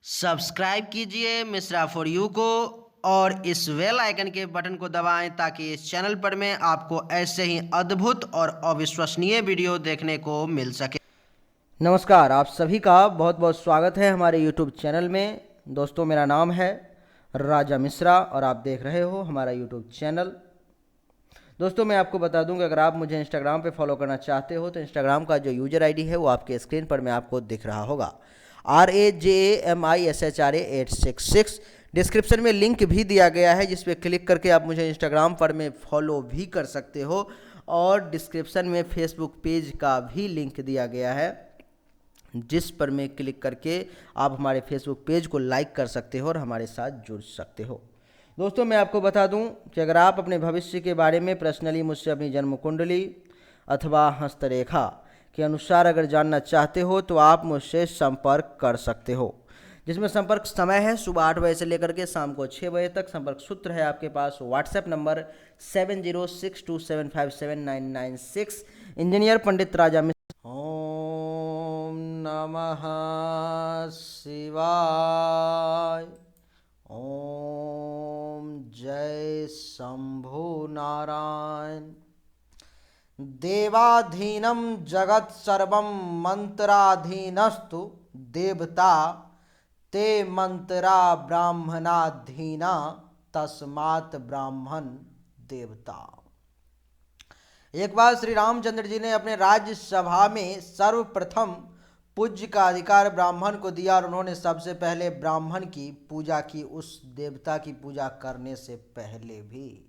Subscribe कीजिए Mishra for you को और इस बेल आइकन के बटन को दबाएं ताकि इस चैनल पर में आपको ऐसे ही अद्भुत और अविश्वसनीय वीडियो देखने को मिल सके। नमस्कार, आप सभी का बहुत बहुत स्वागत है हमारे YouTube चैनल में। दोस्तों, मेरा नाम है राजा मिश्रा और आप देख रहे हो हमारा YouTube चैनल। दोस्तों, मैं आपको बता दूं कि अगर आप मुझे इंस्टाग्राम पे फॉलो करना चाहते हो तो इंस्टाग्राम का जो यूजर आईडी है वो आपके स्क्रीन पर में आपको दिख रहा होगा, RAJAMISHRA866। डिस्क्रिप्शन में लिंक भी दिया गया है जिस पे क्लिक करके आप मुझे इंस्टाग्राम पर में फॉलो भी कर सकते हो, और डिस्क्रिप्शन में फेसबुक पेज का भी लिंक दिया गया है जिस पर में क्लिक करके आप हमारे फेसबुक पेज को लाइक कर सकते हो और हमारे साथ जुड़ सकते हो। दोस्तों, मैं आपको बता दूं कि अगर आप अपने भविष्य के बारे में पर्सनली मुझसे अपनी जन्म कुंडली अथवा हस्तरेखा के अनुसार अगर जानना चाहते हो तो आप मुझसे संपर्क कर सकते हो, जिसमें संपर्क समय है सुबह 8 बजे से लेकर के शाम को 6 बजे तक। संपर्क सूत्र है आपके पास व्हाट्सएप नंबर 7062757996। इंजीनियर पंडित राजा मिश्रा। ओम नमः शिवाय। ओम जय शंभु नारायण। देवाधीनं जगत् सर्वं मंत्राधीनस्तु देवता ते मंत्रा ब्राह्मणाधीना तस्मात् ब्राह्मण देवता। एक बार श्री रामचंद्र जी ने अपने राज्यसभा में सर्वप्रथम पूज्य का अधिकार ब्राह्मण को दिया और उन्होंने सबसे पहले ब्राह्मण की पूजा की, उस देवता की पूजा करने से पहले भी।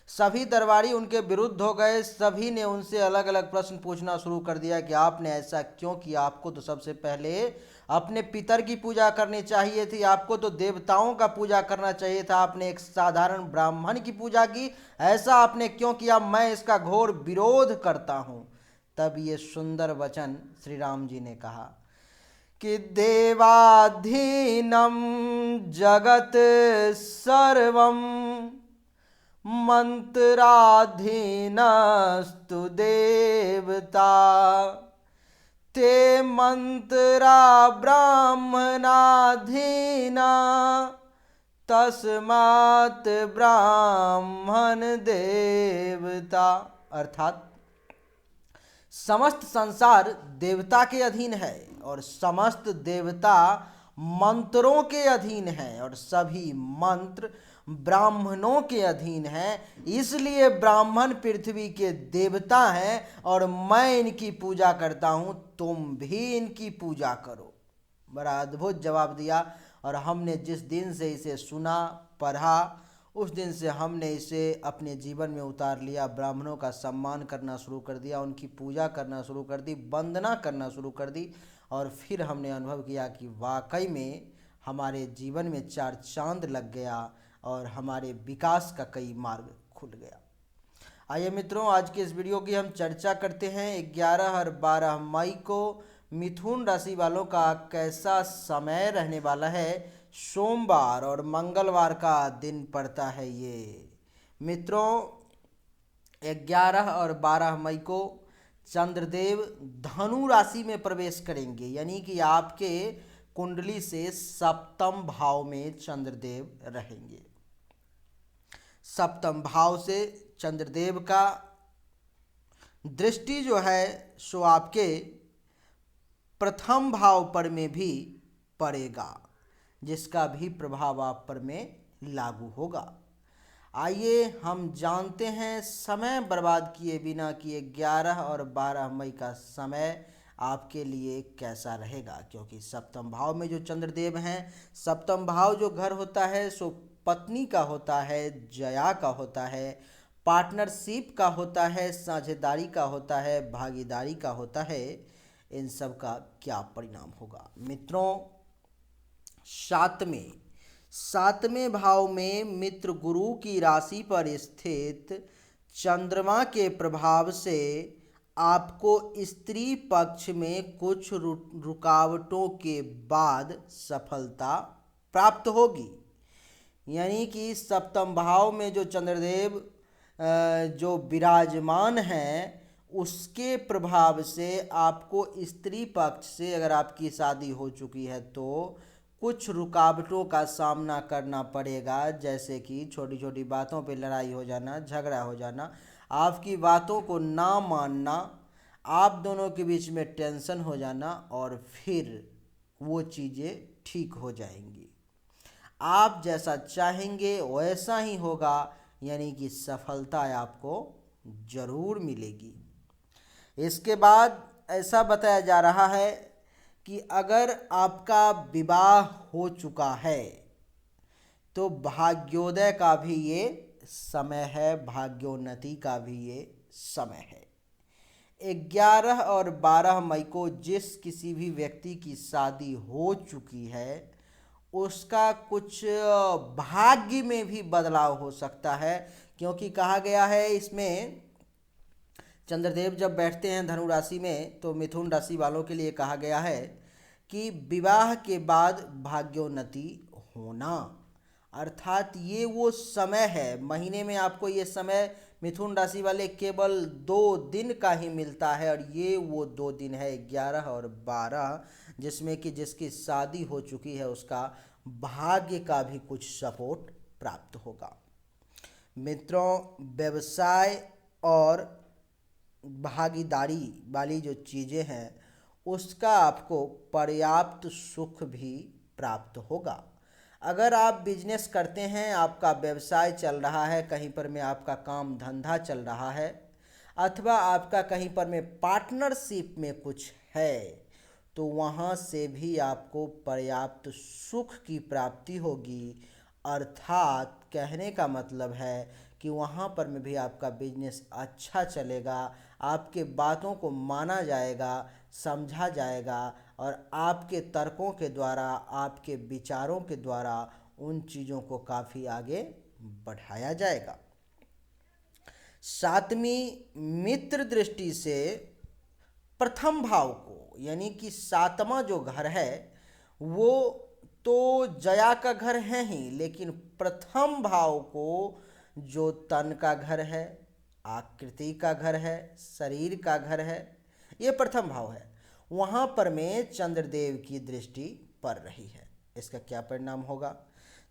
सभी दरबारी उनके विरुद्ध हो गए। सभी ने उनसे अलग अलग प्रश्न पूछना शुरू कर दिया कि आपने ऐसा क्यों किया, आपको तो सबसे पहले अपने पितर की पूजा करनी चाहिए थी, आपको तो देवताओं का पूजा करना चाहिए था, आपने एक साधारण ब्राह्मण की पूजा की, ऐसा आपने क्यों किया, मैं इसका घोर विरोध करता हूं। तब ये सुंदर वचन श्री राम जी ने कहा कि देवाधीनम जगत सर्वम मंत्राधीनस्तु देवता ते मंत्रा ब्राह्मणाधीना तस्मात् ब्राह्मण देवता। अर्थात समस्त संसार देवता के अधीन है और समस्त देवता मंत्रों के अधीन है और सभी मंत्र ब्राह्मणों के अधीन है, इसलिए ब्राह्मण पृथ्वी के देवता हैं और मैं इनकी पूजा करता हूं, तुम भी इनकी पूजा करो। बड़ा अद्भुत जवाब दिया और हमने जिस दिन से इसे सुना पढ़ा उस दिन से हमने इसे अपने जीवन में उतार लिया। ब्राह्मणों का सम्मान करना शुरू कर दिया, उनकी पूजा करना शुरू कर दी, वंदना करना शुरू कर दी, और फिर हमने अनुभव किया कि वाकई में हमारे जीवन में चार चांद लग गया और हमारे विकास का कई मार्ग खुल गया। आइए मित्रों, आज के इस वीडियो की हम चर्चा करते हैं 11 और 12 मई को मिथुन राशि वालों का कैसा समय रहने वाला है। सोमवार और मंगलवार का दिन पड़ता है ये। मित्रों, 11 और 12 मई को चंद्रदेव धनु राशि में प्रवेश करेंगे, यानी कि आपके कुंडली से सप्तम भाव में चंद्रदेव रहेंगे। सप्तम भाव से चंद्रदेव का दृष्टि जो है सो आपके प्रथम भाव पर में भी पड़ेगा, जिसका भी प्रभाव आप पर में लागू होगा। आइए हम जानते हैं समय बर्बाद किए बिना कि 11 और 12 मई का समय आपके लिए कैसा रहेगा, क्योंकि सप्तम भाव में जो चंद्रदेव हैं, सप्तम भाव जो घर होता है सो पत्नी का होता है, जया का होता है, पार्टनरशिप का होता है, साझेदारी का होता है, भागीदारी का होता है। इन सब का क्या परिणाम होगा मित्रों। सातवें भाव में मित्र गुरु की राशि पर स्थित चंद्रमा के प्रभाव से आपको स्त्री पक्ष में कुछ रुकावटों के बाद सफलता प्राप्त होगी। यानी कि सप्तम भाव में जो चंद्रदेव जो विराजमान हैं उसके प्रभाव से आपको स्त्री पक्ष से, अगर आपकी शादी हो चुकी है तो कुछ रुकावटों का सामना करना पड़ेगा, जैसे कि छोटी छोटी बातों पे लड़ाई हो जाना, झगड़ा हो जाना, आपकी बातों को ना मानना, आप दोनों के बीच में टेंशन हो जाना, और फिर वो चीज़ें ठीक हो जाएंगी। आप जैसा चाहेंगे वैसा ही होगा, यानी कि सफलता आपको जरूर मिलेगी। इसके बाद ऐसा बताया जा रहा है कि अगर आपका विवाह हो चुका है तो भाग्योदय का भी ये समय है, भाग्योन्नति का भी ये समय है। 11 और 12 मई को जिस किसी भी व्यक्ति की शादी हो चुकी है उसका कुछ भाग्य में भी बदलाव हो सकता है, क्योंकि कहा गया है इसमें चंद्रदेव जब बैठते हैं धनु राशि में तो मिथुन राशि वालों के लिए कहा गया है कि विवाह के बाद भाग्योन्नति होना, अर्थात ये वो समय है, महीने में आपको ये समय मिथुन राशि वाले केवल 2 दिन का ही मिलता है, और ये वो 2 दिन है 11 और 12, जिसमें कि जिसकी शादी हो चुकी है उसका भाग्य का भी कुछ सपोर्ट प्राप्त होगा। मित्रों, व्यवसाय और भागीदारी वाली जो चीज़ें हैं उसका आपको पर्याप्त सुख भी प्राप्त होगा। अगर आप बिजनेस करते हैं, आपका व्यवसाय चल रहा है, कहीं पर में आपका काम धंधा चल रहा है, अथवा आपका कहीं पर में पार्टनरशिप में कुछ है, तो वहाँ से भी आपको पर्याप्त सुख की प्राप्ति होगी। अर्थात कहने का मतलब है कि वहाँ पर में भी आपका बिजनेस अच्छा चलेगा, आपके बातों को माना जाएगा, समझा जाएगा, और आपके तर्कों के द्वारा, आपके विचारों के द्वारा उन चीज़ों को काफ़ी आगे बढ़ाया जाएगा। 7वीं मित्र दृष्टि से प्रथम भाव को, यानी कि 7वां जो घर है वो तो जया का घर है ही, लेकिन प्रथम भाव को जो तन का घर है, आकृति का घर है, शरीर का घर है, ये प्रथम भाव है, वहाँ पर में चंद्रदेव की दृष्टि पड़ रही है। इसका क्या परिणाम होगा?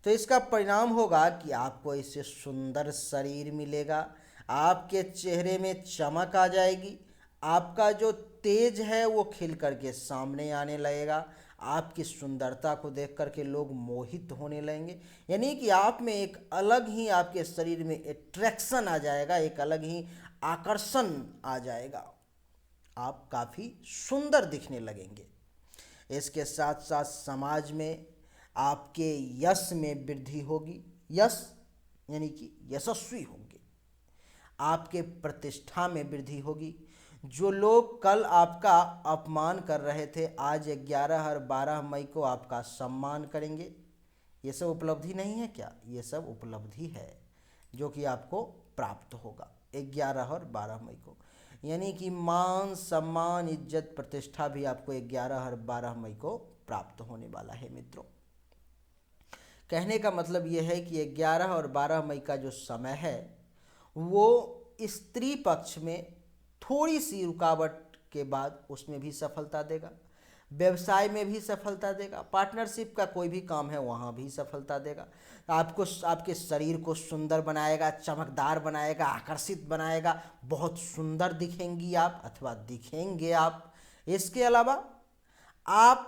तो इसका परिणाम होगा कि आपको इससे सुंदर शरीर मिलेगा, आपके चेहरे में चमक आ जाएगी, आपका जो तेज है वो खिल करके सामने आने लगेगा, आपकी सुंदरता को देख करके लोग मोहित होने लगेंगे, यानी कि आप में एक अलग ही आपके शरीर में अट्रैक्शन आ जाएगा, एक अलग ही आकर्षण आ जाएगा, आप काफ़ी सुंदर दिखने लगेंगे। इसके साथ साथ समाज में आपके यश में वृद्धि होगी, यश यानी कि यशस्वी होंगे, आपके प्रतिष्ठा में वृद्धि होगी। जो लोग कल आपका अपमान कर रहे थे आज 11 और 12 मई को आपका सम्मान करेंगे। ये सब उपलब्धि नहीं है क्या? ये सब उपलब्धि है जो कि आपको प्राप्त होगा 11 और 12 मई को, यानी कि मान सम्मान इज्जत प्रतिष्ठा भी आपको 11 और 12 मई को प्राप्त होने वाला है। मित्रों, कहने का मतलब ये है कि 11 और 12 मई का जो समय है वो स्त्री पक्ष में थोड़ी सी रुकावट के बाद उसमें भी सफलता देगा, व्यवसाय में भी सफलता देगा, पार्टनरशिप का कोई भी काम है वहाँ भी सफलता देगा, आपको आपके शरीर को सुंदर बनाएगा, चमकदार बनाएगा, आकर्षित बनाएगा, बहुत सुंदर दिखेंगी आप अथवा दिखेंगे आप। इसके अलावा आप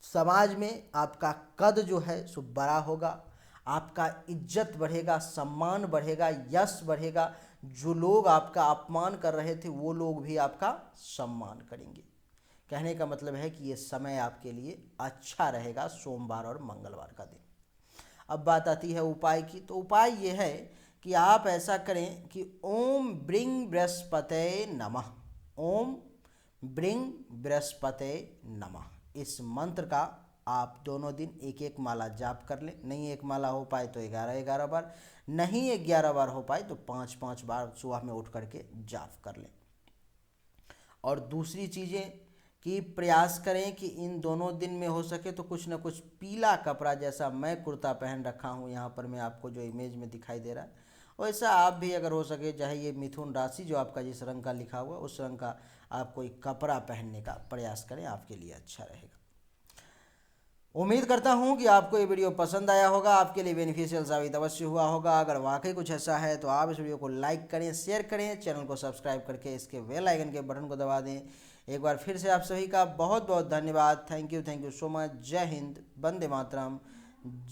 समाज में आपका कद जो है सो बड़ा होगा, आपका इज्जत बढ़ेगा, सम्मान बढ़ेगा, यश बढ़ेगा, जो लोग आपका अपमान कर रहे थे वो लोग भी आपका सम्मान करेंगे। कहने का मतलब है कि ये समय आपके लिए अच्छा रहेगा, सोमवार और मंगलवार का दिन। अब बात आती है उपाय की, तो उपाय ये है कि आप ऐसा करें कि ओम ब्रिंग बृहस्पते नमः, ओम ब्रिंग बृहस्पते नमः, इस मंत्र का आप दोनों दिन एक एक माला जाप कर लें। नहीं एक माला हो पाए तो 11 बार, नहीं 11 बार हो पाए तो 5 बार सुबह में उठ करके जाप कर लें। और दूसरी चीज़ें कि प्रयास करें कि इन दोनों दिन में हो सके तो कुछ ना कुछ पीला कपड़ा, जैसा मैं कुर्ता पहन रखा हूँ यहाँ पर मैं आपको जो इमेज में दिखाई दे रहा है, वैसा आप भी अगर हो सके, चाहे ये मिथुन राशि जो आपका जिस रंग का लिखा हुआ उस रंग का आप कोई कपड़ा पहनने का प्रयास करें, आपके लिए अच्छा रहेगा। उम्मीद करता हूं कि आपको ये वीडियो पसंद आया होगा, आपके लिए बेनिफिशियल साबित अवश्य हुआ होगा। अगर वाकई कुछ ऐसा है तो आप इस वीडियो को लाइक करें, शेयर करें, चैनल को सब्सक्राइब करके इसके बेल आइकन के बटन को दबा दें। एक बार फिर से आप सभी का बहुत बहुत धन्यवाद। Thank you so much. जय हिंद, वंदे मातरम,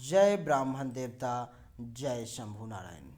जय ब्राह्मण देवता, जय शंभु नारायण।